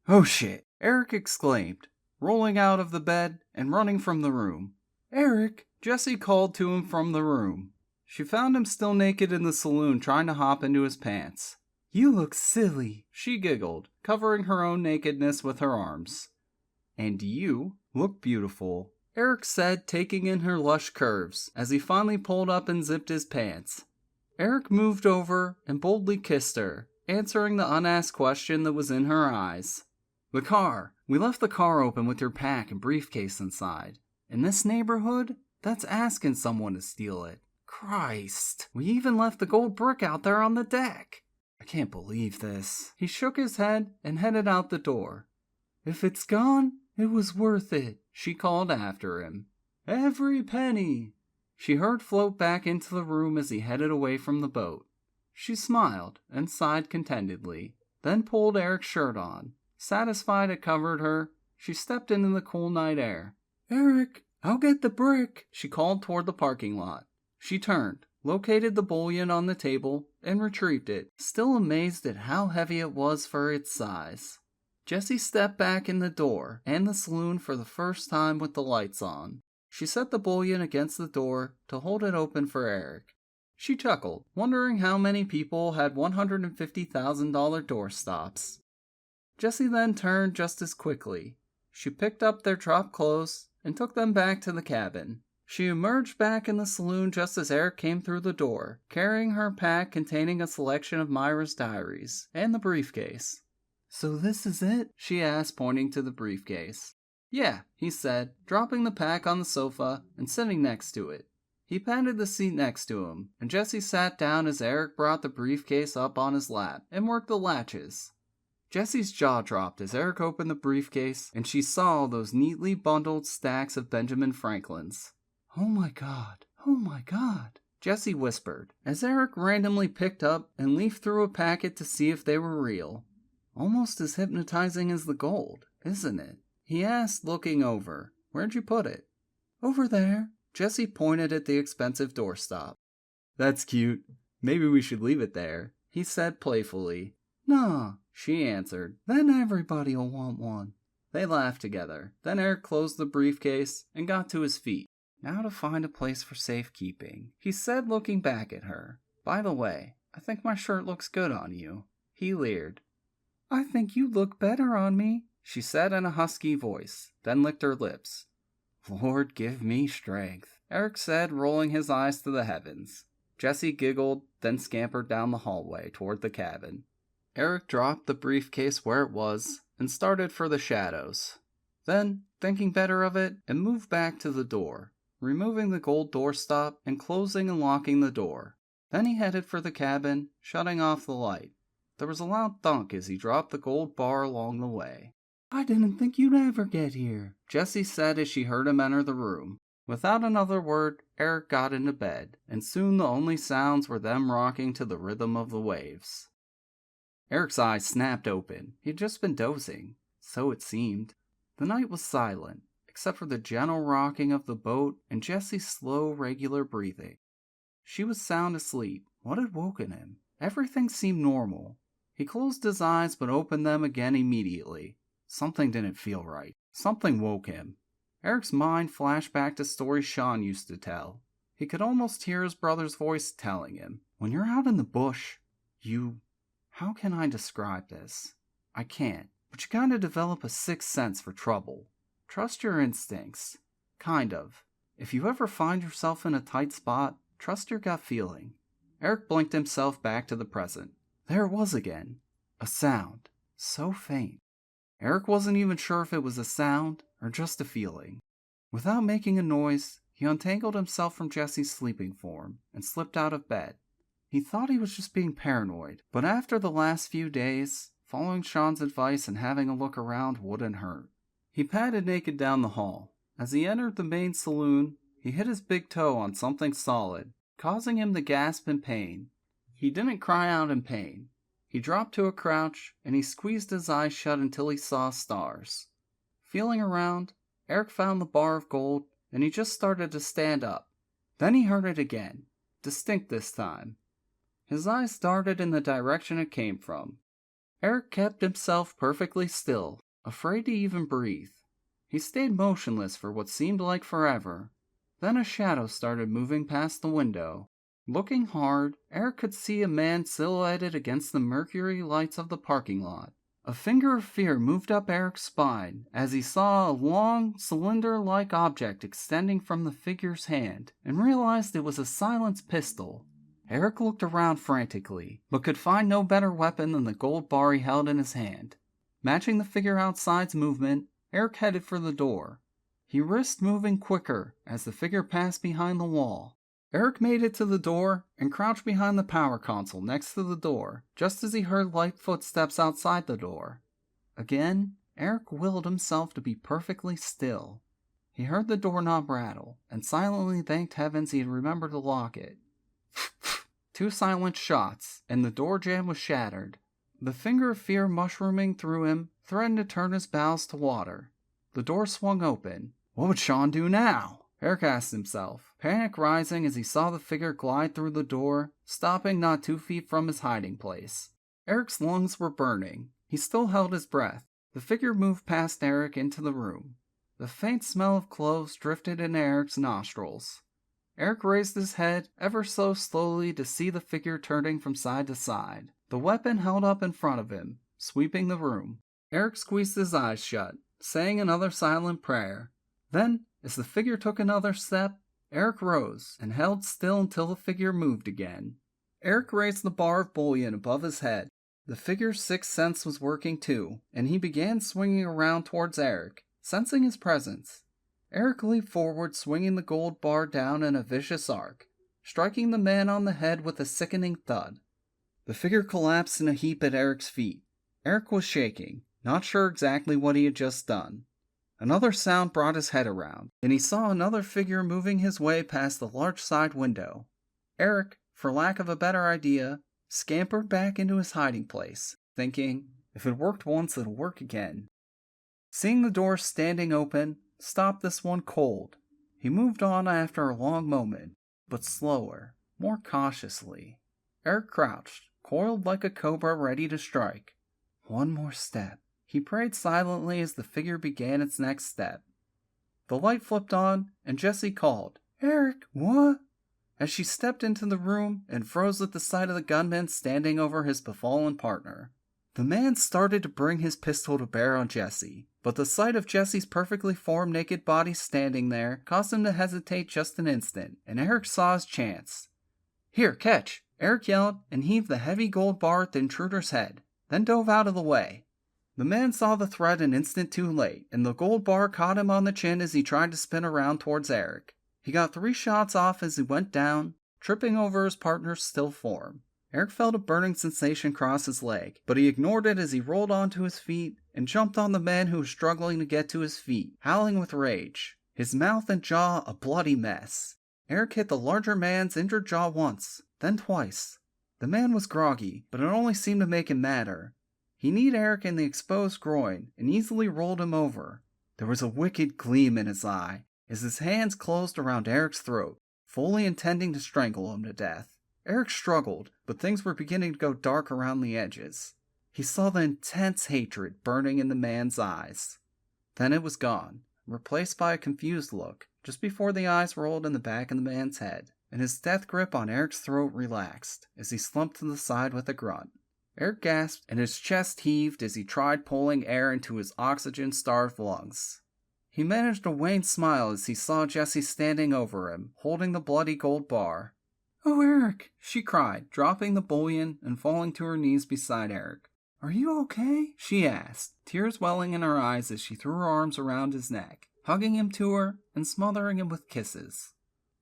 "Oh shit!" Eric exclaimed, rolling out of the bed and running from the room. "Eric!" Jessie called to him from the room. She found him still naked in the saloon trying to hop into his pants. "You look silly," she giggled, covering her own nakedness with her arms. "And you look beautiful," Eric said, taking in her lush curves as he finally pulled up and zipped his pants. Eric moved over and boldly kissed her, answering the unasked question that was in her eyes. "The car. We left the car open with your pack and briefcase inside. In this neighborhood, that's asking someone to steal it. Christ, we even left the gold brick out there on the deck. I can't believe this." He shook his head and headed out the door. "If it's gone, it was worth it," she called after him. "Every penny." She heard float back into the room as he headed away from the boat. She smiled and sighed contentedly, then pulled Eric's shirt on. Satisfied it covered her, she stepped into the cool night air. "Eric, I'll get the brick," she called toward the parking lot. She turned, located the bullion on the table, and retrieved it, still amazed at how heavy it was for its size. Jessie stepped back in the door and the saloon for the first time with the lights on. She set the bullion against the door to hold it open for Eric. She chuckled, wondering how many people had $150,000 doorstops. Jessie then turned just as quickly. She picked up their dropped clothes and took them back to the cabin. She emerged back in the saloon just as Eric came through the door, carrying her pack containing a selection of Myra's diaries and the briefcase. "So this is it?" she asked, pointing to the briefcase. "Yeah," he said, dropping the pack on the sofa and sitting next to it. He patted the seat next to him, and Jessie sat down as Eric brought the briefcase up on his lap and worked the latches. Jessie's jaw dropped as Eric opened the briefcase and she saw those neatly bundled stacks of Benjamin Franklins. "Oh my god, oh my god," Jessie whispered, as Eric randomly picked up and leafed through a packet to see if they were real. "Almost as hypnotizing as the gold, isn't it?" he asked, looking over. "Where'd you put it?" "Over there." Jessie pointed at the expensive doorstop. "That's cute. Maybe we should leave it there," he said playfully. "Nah," she answered. "Then everybody'll want one." They laughed together. Then Eric closed the briefcase and got to his feet. "Now to find a place for safekeeping," he said, looking back at her. "By the way, I think my shirt looks good on you." He leered. "I think you look better on me," she said in a husky voice, then licked her lips. "Lord, give me strength," Eric said, rolling his eyes to the heavens. Jessie giggled, then scampered down the hallway toward the cabin. Eric dropped the briefcase where it was and started for the shadows. Then, thinking better of it, and moved back to the door, removing the gold doorstop and closing and locking the door. Then he headed for the cabin, shutting off the light. There was a loud thunk as he dropped the gold bar along the way. "I didn't think you'd ever get here," Jessie said as she heard him enter the room. Without another word, Eric got into bed, and soon the only sounds were them rocking to the rhythm of the waves. Eric's eyes snapped open. He had just been dozing. So it seemed. The night was silent, except for the gentle rocking of the boat and Jessie's slow, regular breathing. She was sound asleep. What had woken him? Everything seemed normal. He closed his eyes but opened them again immediately. Something didn't feel right. Something woke him. Eric's mind flashed back to stories Sean used to tell. He could almost hear his brother's voice telling him, "When you're out in the bush, how can I describe this? I can't, but you kind of develop a sixth sense for trouble. Trust your instincts. Kind of. If you ever find yourself in a tight spot, trust your gut feeling." Eric blinked himself back to the present. There it was again. A sound. So faint. Eric wasn't even sure if it was a sound or just a feeling. Without making a noise, he untangled himself from Jessie's sleeping form and slipped out of bed. He thought he was just being paranoid, but after the last few days, following Sean's advice and having a look around wouldn't hurt. He padded naked down the hall. As he entered the main saloon, he hit his big toe on something solid, causing him to gasp in pain. He didn't cry out in pain. He dropped to a crouch, and he squeezed his eyes shut until he saw stars. Feeling around, Eric found the bar of gold, and he just started to stand up. Then he heard it again, distinct this time. His eyes darted in the direction it came from. Eric kept himself perfectly still, afraid to even breathe. He stayed motionless for what seemed like forever. Then a shadow started moving past the window. Looking hard, Eric could see a man silhouetted against the mercury lights of the parking lot. A finger of fear moved up Eric's spine as he saw a long, cylinder-like object extending from the figure's hand and realized it was a silenced pistol. Eric looked around frantically, but could find no better weapon than the gold bar he held in his hand. Matching the figure outside's movement, Eric headed for the door. He risked moving quicker as the figure passed behind the wall. Eric made it to the door and crouched behind the power console next to the door, just as he heard light footsteps outside the door. Again, Eric willed himself to be perfectly still. He heard the doorknob rattle, and silently thanked heavens he had remembered to lock it. 2 silent shots, and the door jamb was shattered. The finger of fear mushrooming through him threatened to turn his bowels to water. The door swung open. What would Sean do now? Eric asked himself, panic rising as he saw the figure glide through the door, stopping not 2 feet from his hiding place. Eric's lungs were burning. He still held his breath. The figure moved past Eric into the room. The faint smell of cloves drifted into Eric's nostrils. Eric raised his head ever so slowly to see the figure turning from side to side, the weapon held up in front of him, sweeping the room. Eric squeezed his eyes shut, saying another silent prayer. Then, as the figure took another step, Eric rose and held still until the figure moved again. Eric raised the bar of bullion above his head. The figure's 6th sense was working too, and he began swinging around towards Eric, sensing his presence. Eric leaped forward, swinging the gold bar down in a vicious arc, striking the man on the head with a sickening thud. The figure collapsed in a heap at Eric's feet. Eric was shaking, not sure exactly what he had just done. Another sound brought his head around, and he saw another figure moving his way past the large side window. Eric, for lack of a better idea, scampered back into his hiding place, thinking, if it worked once, it'll work again. Seeing the door standing open, stopped this one cold. He moved on after a long moment, but slower, more cautiously. Eric crouched, coiled like a cobra ready to strike. One more step. He prayed silently as the figure began its next step. The light flipped on, and Jessie called, "Eric, what?" as she stepped into the room and froze at the sight of the gunman standing over his befallen partner. The man started to bring his pistol to bear on Jessie, but the sight of Jessie's perfectly formed naked body standing there caused him to hesitate just an instant, and Eric saw his chance. "Here, catch!" Eric yelled and heaved the heavy gold bar at the intruder's head, then dove out of the way. The man saw the threat an instant too late, and the gold bar caught him on the chin as he tried to spin around towards Eric. He got 3 shots off as he went down, tripping over his partner's still form. Eric felt a burning sensation cross his leg, but he ignored it as he rolled onto his feet and jumped on the man who was struggling to get to his feet, howling with rage, his mouth and jaw a bloody mess. Eric hit the larger man's injured jaw once, then twice. The man was groggy, but it only seemed to make him madder. He kneed Eric in the exposed groin and easily rolled him over. There was a wicked gleam in his eye as his hands closed around Eric's throat, fully intending to strangle him to death. Eric struggled, but things were beginning to go dark around the edges. He saw the intense hatred burning in the man's eyes. Then it was gone, replaced by a confused look, just before the eyes rolled in the back of the man's head, and his death grip on Eric's throat relaxed as he slumped to the side with a grunt. Eric gasped and his chest heaved as he tried pulling air into his oxygen-starved lungs. He managed a wan smile as he saw Jessie standing over him, holding the bloody gold bar. "Oh, Eric," she cried, dropping the bullion and falling to her knees beside Eric. "Are you okay?" she asked, tears welling in her eyes as she threw her arms around his neck, hugging him to her and smothering him with kisses.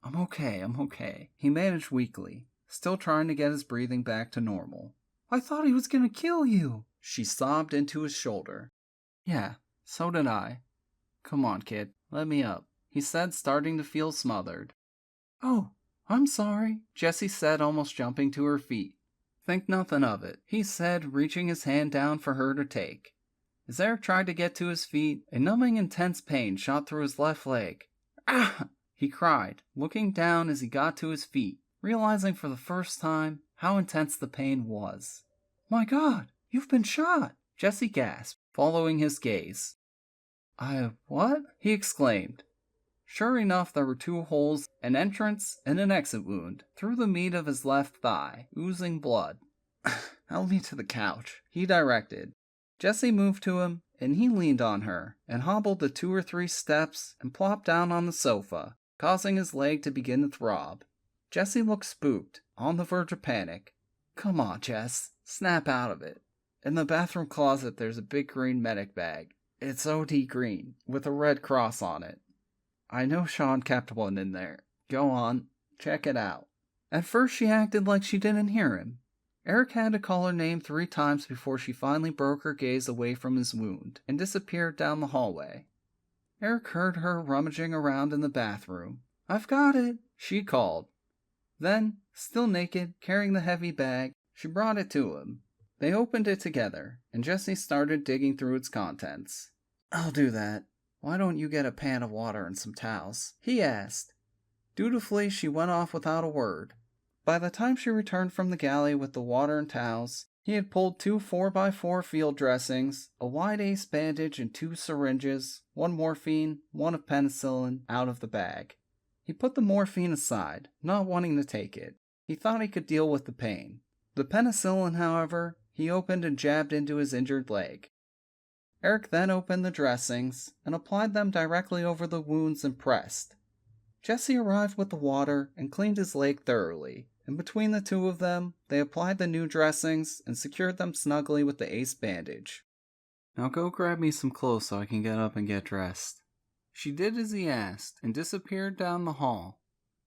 I'm okay, he managed weakly, still trying to get his breathing back to normal. "I thought he was gonna kill you," she sobbed into his shoulder. "Yeah, so did I. Come on, kid, let me up," he said, starting to feel smothered. "Oh, I'm sorry," Jessie said, almost jumping to her feet. "Think nothing of it," he said, reaching his hand down for her to take. As Eric tried to get to his feet, a numbing intense pain shot through his left leg. "Ah!" he cried, looking down as he got to his feet, realizing for the first time how intense the pain was. "My God, You've been shot, Jesse gasped, following his gaze. What? He exclaimed. Sure enough, there were 2 holes, an entrance and an exit wound, through the meat of his left thigh, oozing blood. Help me to the couch, he directed. Jesse moved to him, and he leaned on her, and hobbled the 2 or 3 steps and plopped down on the sofa, causing his leg to begin to throb. Jesse looked spooked, on the verge of panic. Come on, Jess, snap out of it. In the bathroom closet there's a big green medic bag. It's OD green, with a red cross on it. I know Sean kept one in there. Go on, check it out. At first she acted like she didn't hear him. Eric had to call her name 3 times before she finally broke her gaze away from his wound and disappeared down the hallway. Eric heard her rummaging around in the bathroom. I've got it, she called. Then, still naked, carrying the heavy bag, she brought it to him. They opened it together, and Jesse started digging through its contents. I'll do that. Why don't you get a pan of water and some towels? He asked. Dutifully, she went off without a word. By the time she returned from the galley with the water and towels, he had pulled 2 4x4 field dressings, a wide ace bandage and 2 syringes, 1 morphine, 1 of penicillin, out of the bag. He put the morphine aside, not wanting to take it. He thought he could deal with the pain. The penicillin, however, he opened and jabbed into his injured leg. Eric then opened the dressings and applied them directly over the wounds and pressed. Jesse arrived with the water and cleaned his leg thoroughly, and between the 2 of them, they applied the new dressings and secured them snugly with the ace bandage. Now go grab me some clothes so I can get up and get dressed. She did as he asked and disappeared down the hall.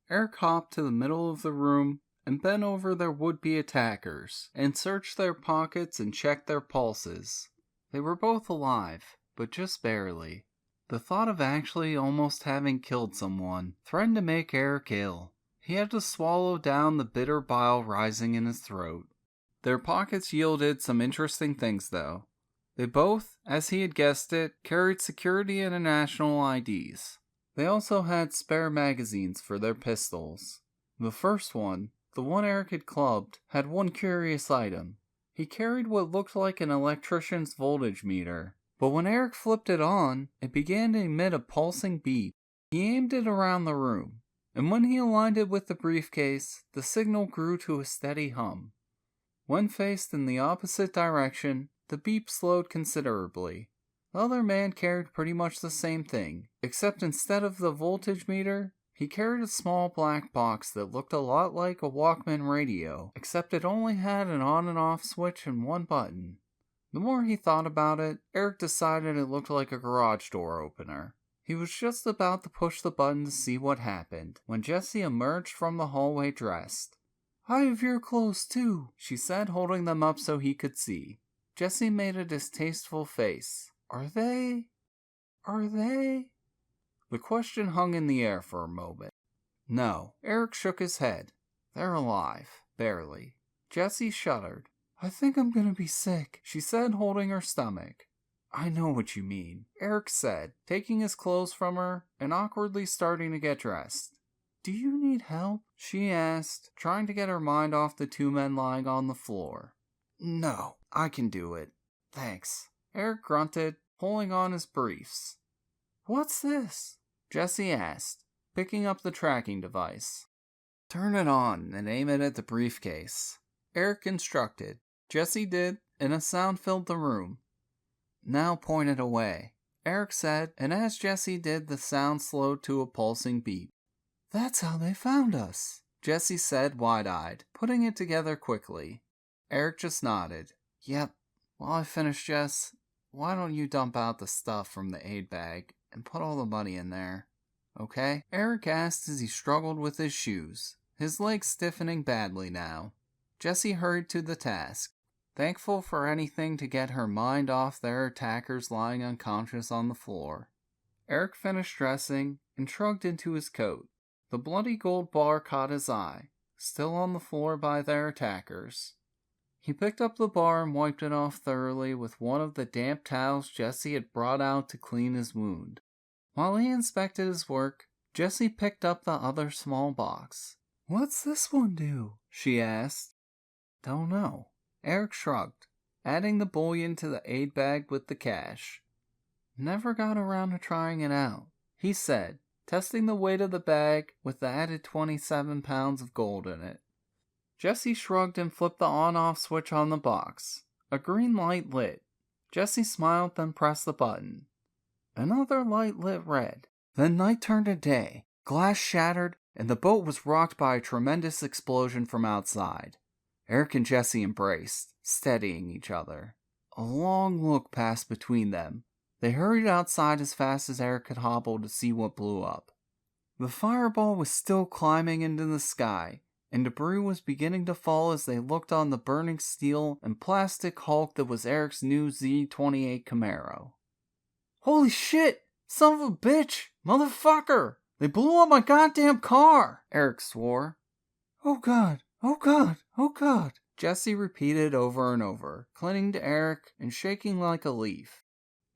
Eric hopped to the middle of the room and bent over their would-be attackers and searched their pockets and checked their pulses. They were both alive, but just barely. The thought of actually almost having killed someone threatened to make Eric ill. He had to swallow down the bitter bile rising in his throat. Their pockets yielded some interesting things, though. They both, as he had guessed it, carried Security International IDs. They also had spare magazines for their pistols. The first one, the one Eric had clubbed, had one curious item. He carried what looked like an electrician's voltage meter, but when Eric flipped it on, it began to emit a pulsing beep. He aimed it around the room, and when he aligned it with the briefcase, the signal grew to a steady hum. When faced in the opposite direction, the beep slowed considerably. The other man carried pretty much the same thing, except instead of the voltage meter, he carried a small black box that looked a lot like a Walkman radio, except it only had an on and off switch and 1 button. The more he thought about it, Eric decided it looked like a garage door opener. He was just about to push the button to see what happened, when Jessie emerged from the hallway dressed. I have your clothes too, she said, holding them up so he could see. Jessie made a distasteful face. Are they? The question hung in the air for a moment. No, Eric shook his head. They're alive, barely. Jessie shuddered. I think I'm gonna be sick, she said, holding her stomach. I know what you mean, Eric said, taking his clothes from her and awkwardly starting to get dressed. Do you need help? She asked, trying to get her mind off the 2 men lying on the floor. No, I can do it. Thanks. Eric grunted, pulling on his briefs. What's this? Jessie asked, picking up the tracking device. Turn it on and aim it at the briefcase. Eric instructed. Jessie did, and a sound filled the room. Now point it away, Eric said, and as Jessie did, the sound slowed to a pulsing beep. That's how they found us, Jessie said, wide-eyed, putting it together quickly. Eric just nodded. Yep. While I finish, Jess, why don't you dump out the stuff from the aid bag and put all the money in there, okay? Eric asked as he struggled with his shoes, his legs stiffening badly now. Jessie hurried to the task, thankful for anything to get her mind off their attackers lying unconscious on the floor. Eric finished dressing and shrugged into his coat. The bloody gold bar caught his eye, still on the floor by their attackers. He picked up the bar and wiped it off thoroughly with one of the damp towels Jessie had brought out to clean his wound. While he inspected his work, Jessie picked up the other small box. What's this one do? She asked. Don't know. Eric shrugged. adding the bullion to the aid bag with the cash. Never got around to trying it out, he said, testing the weight of the bag with the added 27 pounds of gold in it. Jesse shrugged and flipped the on-off switch on the box. A green light lit. Jesse smiled, then pressed the button. Another light lit red. Then night turned to day. Glass shattered, and the boat was rocked by a tremendous explosion from outside. Eric and Jesse embraced, steadying each other. A long look passed between them. They hurried outside as fast as Eric could hobble to see what blew up. The fireball was still climbing into the sky, and debris was beginning to fall as they looked on the burning steel and plastic hulk that was Eric's new Z28 Camaro. "Holy shit! Son of a bitch! Motherfucker! They blew up my goddamn car!" Eric swore. "Oh God! Oh God! Oh God!" Jesse repeated over and over, clinging to Eric and shaking like a leaf.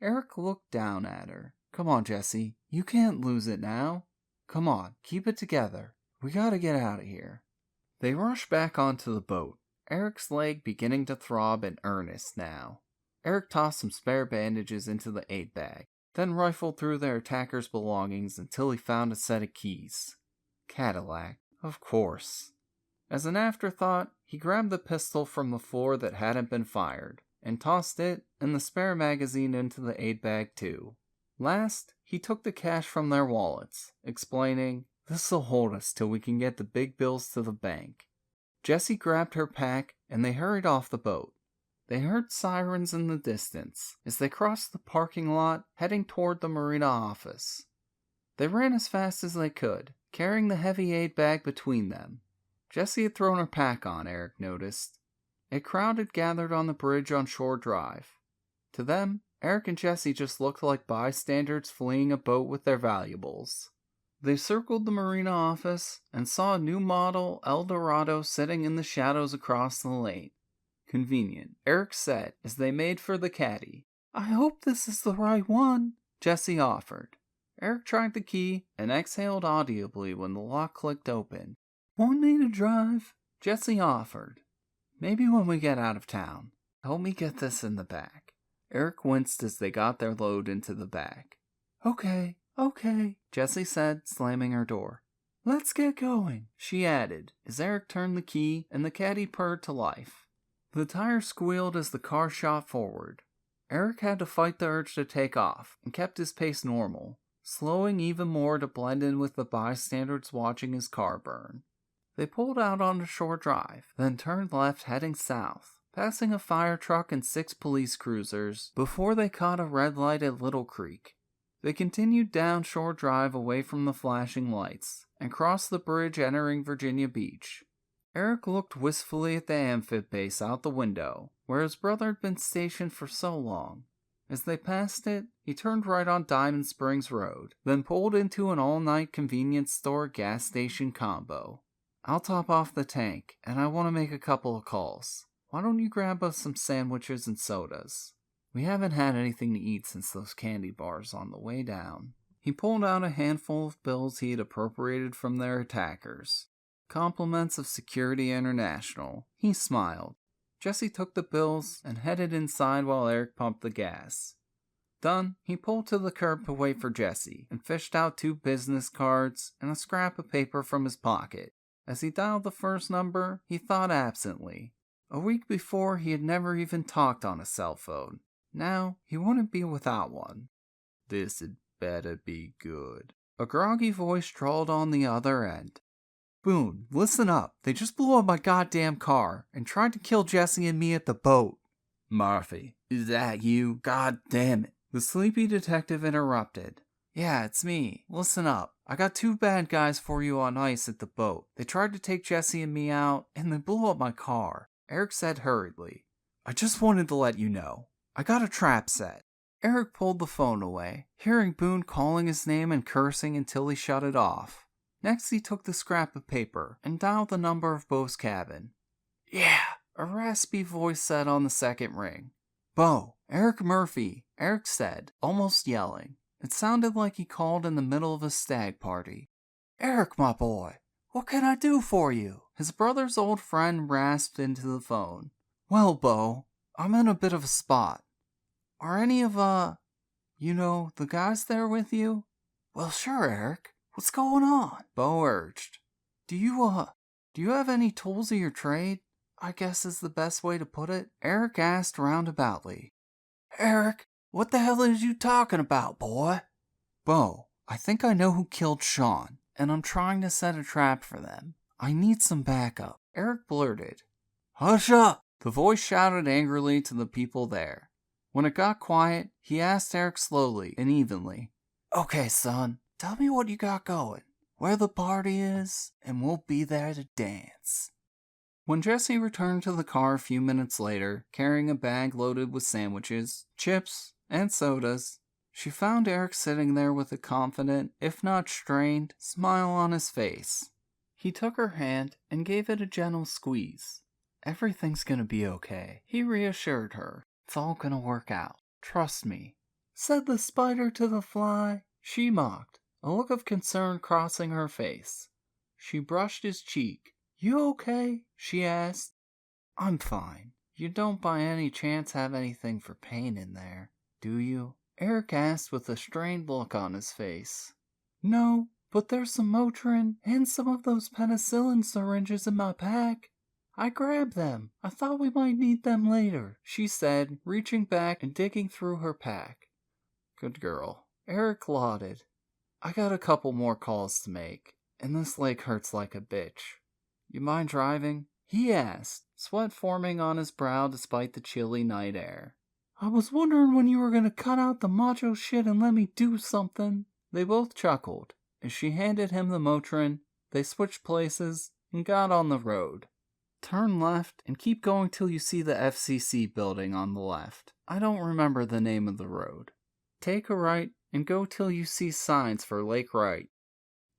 Eric looked down at her. "Come on, Jesse. You can't lose it now. Come on, keep it together. We gotta get out of here." They rushed back onto the boat, Eric's leg beginning to throb in earnest now. Eric tossed some spare bandages into the aid bag, then rifled through their attacker's belongings until he found a set of keys. Cadillac, of course. As an afterthought, he grabbed the pistol from the floor that hadn't been fired, and tossed it and the spare magazine into the aid bag too. Last, he took the cash from their wallets, explaining, "This'll hold us till we can get the big bills to the bank." Jesse grabbed her pack, and they hurried off the boat. They heard sirens in the distance as they crossed the parking lot, heading toward the marina office. They ran as fast as they could, carrying the heavy aid bag between them. Jesse had thrown her pack on, Eric noticed. A crowd had gathered on the bridge on Shore Drive. To them, Eric and Jesse just looked like bystanders fleeing a boat with their valuables. They circled the marina office and saw a new model Eldorado sitting in the shadows across the lane. "Convenient," Eric said as they made for the caddy. "I hope this is the right one," Jesse offered. Eric tried the key and exhaled audibly when the lock clicked open. "Want me to drive?" Jesse offered. "Maybe when we get out of town. Help me get this in the back." Eric winced as they got their load into the back. Okay, Jesse said, slamming her door. "Let's get going," she added, as Eric turned the key and the caddy purred to life. The tires squealed as the car shot forward. Eric had to fight the urge to take off and kept his pace normal, slowing even more to blend in with the bystanders watching his car burn. They pulled out onto Shore Drive, then turned left heading south, passing a fire truck and 6 police cruisers before they caught a red light at Little Creek. They continued down Shore Drive away from the flashing lights and crossed the bridge entering Virginia Beach. Eric looked wistfully at the amphib base out the window, where his brother had been stationed for so long. As they passed it, he turned right on Diamond Springs Road, then pulled into an all-night convenience store gas station combo. "I'll top off the tank, and I want to make a couple of calls. Why don't you grab us some sandwiches and sodas? We haven't had anything to eat since those candy bars on the way down." He pulled out a handful of bills he had appropriated from their attackers. Compliments of Security International. He smiled. Jesse took the bills and headed inside while Eric pumped the gas. Done, he pulled to the curb to wait for Jesse and fished out 2 business cards and a scrap of paper from his pocket. As he dialed the first number, he thought absently. A week before, he had never even talked on a cell phone. Now, he wouldn't be without one. "This'd better be good." A groggy voice drawled on the other end. "Boone, listen up. They just blew up my goddamn car and tried to kill Jesse and me at the boat." "Murphy, is that you? God damn it." The sleepy detective interrupted. "Yeah, it's me. Listen up. I got 2 bad guys for you on ice at the boat. They tried to take Jesse and me out, and they blew up my car," Eric said hurriedly. "I just wanted to let you know. I got a trap set." Eric pulled the phone away, hearing Boone calling his name and cursing until he shut it off. Next, he took the scrap of paper and dialed the number of Bo's cabin. "Yeah," a raspy voice said on the second ring. "Bo, Eric Murphy," Eric said, almost yelling. It sounded like he called in the middle of a stag party. "Eric, my boy, what can I do for you?" His brother's old friend rasped into the phone. "Well, Bo, I'm in a bit of a spot. Are any of, the guys there with you? Well, sure, Eric. What's going on? Bo urged. Do you have any tools of your trade? I guess is the best way to put it. Eric asked roundaboutly. Eric, what the hell is you talking about, boy? Bo, I think I know who killed Sean, and I'm trying to set a trap for them. I need some backup. Eric blurted. Hush up! The voice shouted angrily to the people there. When it got quiet, he asked Eric slowly and evenly. Okay, son, tell me what you got going, where the party is, and we'll be there to dance. When Jesse returned to the car a few minutes later, carrying a bag loaded with sandwiches, chips, and sodas, she found Eric sitting there with a confident, if not strained, smile on his face. He took her hand and gave it a gentle squeeze. Everything's gonna be okay, he reassured her. It's all gonna work out. Trust me. Said the spider to the fly, she mocked, a look of concern crossing her face. She brushed his cheek. You okay? She asked. I'm fine. You don't by any chance have anything for pain in there, do you? Eric asked with a strained look on his face. No, but there's some Motrin and some of those penicillin syringes in my pack. I grabbed them. I thought we might need them later, she said, reaching back and digging through her pack. Good girl. Eric lauded. I got a couple more calls to make, and this leg hurts like a bitch. You mind driving? He asked, sweat forming on his brow despite the chilly night air. I was wondering when you were going to cut out the macho shit and let me do something. They both chuckled. As she handed him the Motrin, they switched places and got on the road. Turn left and keep going till you see the FCC building on the left. I don't remember the name of the road. Take a right and go till you see signs for Lake Wright.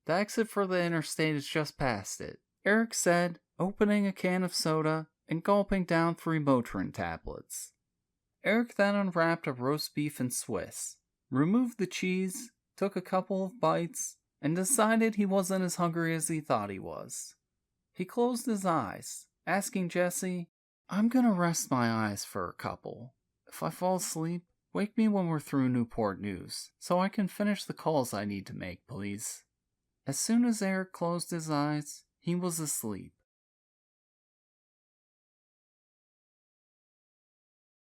The exit for the interstate is just past it, Eric said, opening a can of soda and gulping down 3 Motrin tablets. Eric then unwrapped a roast beef and Swiss, removed the cheese, took a couple of bites, and decided he wasn't as hungry as he thought he was. He closed his eyes, asking Jesse, I'm gonna rest my eyes for a couple. If I fall asleep, wake me when we're through Newport News, so I can finish the calls I need to make, please. As soon as Eric closed his eyes, he was asleep.